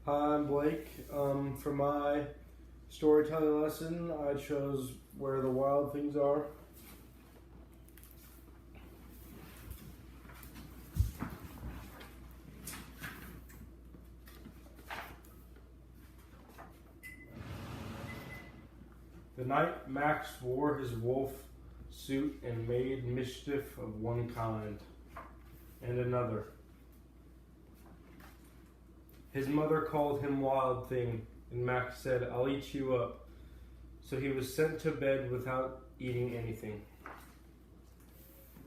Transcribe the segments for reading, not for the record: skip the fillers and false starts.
Hi, I'm Blake. For my storytelling lesson, I chose Where the Wild Things Are. The night Max wore his wolf suit and made mischief of one kind and another. His mother called him Wild Thing, and Max said, "I'll eat you up." So he was sent to bed without eating anything.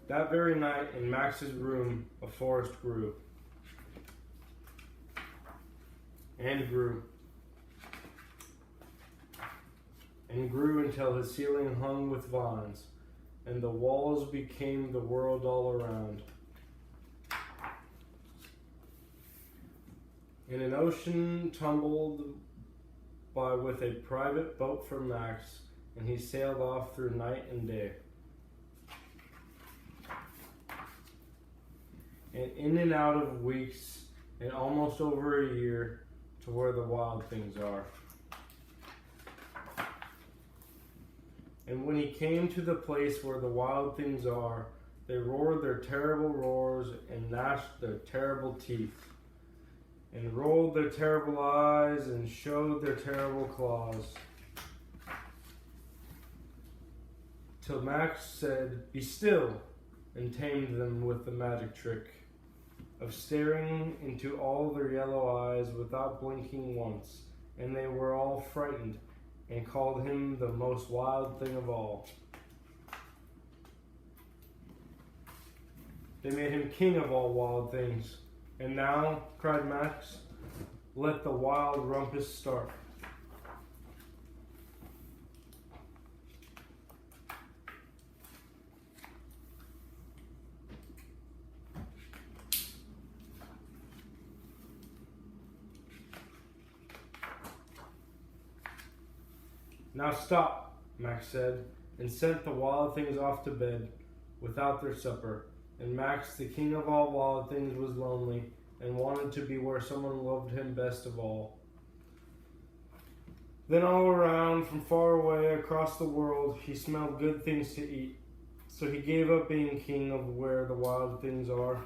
That very night, in Max's room, a forest grew. And grew. And grew until his ceiling hung with vines, and the walls became the world all around. And an ocean tumbled by with a private boat for Max, and he sailed off through night and day. And in and out of weeks, and almost over a year, to where the wild things are. And when he came to the place where the wild things are, they roared their terrible roars and gnashed their terrible teeth, and rolled their terrible eyes and showed their terrible claws. Till Max said, "Be still," and tamed them with the magic trick of staring into all their yellow eyes without blinking once, and they were all frightened and called him the most wild thing of all. They made him king of all wild things. "And now," cried Max, "let the wild rumpus start." "Now stop," Max said, and sent the wild things off to bed without their supper. And Max, the king of all wild things, was lonely and wanted to be where someone loved him best of all. Then all around, from far away across the world, he smelled good things to eat. So he gave up being king of where the wild things are.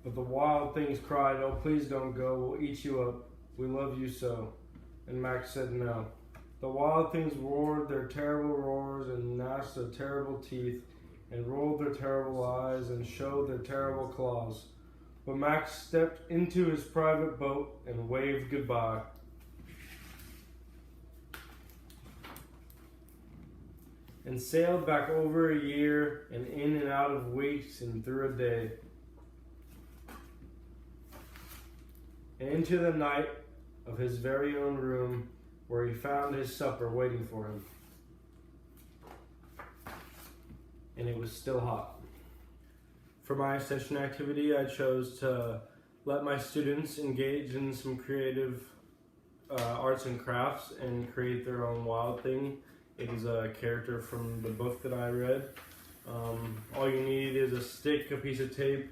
But the wild things cried, "Oh, please don't go. We'll eat you up. We love you so." And Max said no. The wild things roared their terrible roars and gnashed their terrible teeth and rolled their terrible eyes and showed their terrible claws. But Max stepped into his private boat and waved goodbye. And sailed back over a year and in and out of weeks and through a day. And into the night of his very own room, where he found his supper waiting for him. And it was still hot. For my session activity, I chose to let my students engage in some creative arts and crafts and create their own wild thing. It is a character from the book that I read. All you need is a stick, a piece of tape,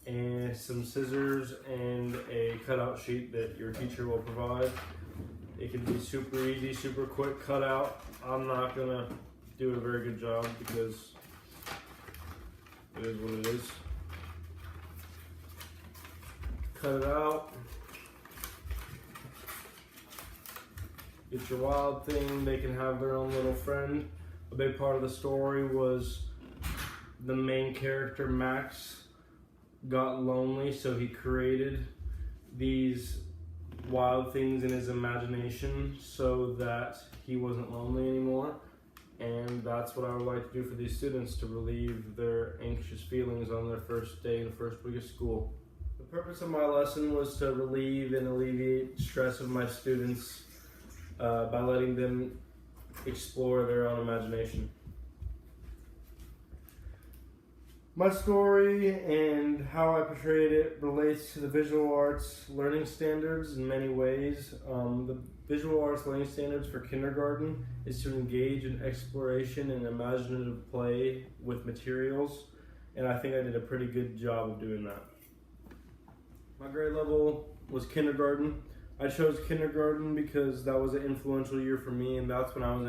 and some scissors and a cutout sheet that your teacher will provide. It can be super easy, super quick cutout. I'm not gonna do a very good job because it is what it is. Cut it out. Get your wild thing. They can have their own little friend. A big part of the story was the main character, Max, got lonely, so he created these wild things in his imagination so that he wasn't lonely anymore. And that's what I would like to do for these students, to relieve their anxious feelings on their first day in the first week of school. The purpose of my lesson was to relieve and alleviate stress of my students by letting them explore their own imagination. My story and how I portrayed it relates to the visual arts learning standards in many ways. The visual arts learning standards for kindergarten is to engage in exploration and imaginative play with materials and I think I did a pretty good job of doing that. My grade level was kindergarten. I chose kindergarten because that was an influential year for me, and that's when I was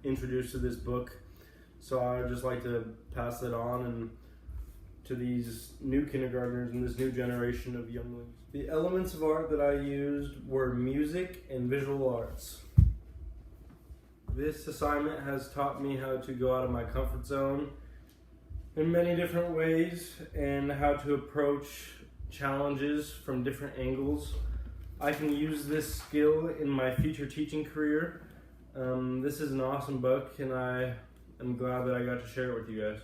introduced to this book. So I would just like to pass it on and to these new kindergartners and this new generation of younglings. The elements of art that I used were music and visual arts. This assignment has taught me how to go out of my comfort zone in many different ways and how to approach challenges from different angles. I can use this skill in my future teaching career. This is an awesome book, and I am glad that I got to share it with you guys.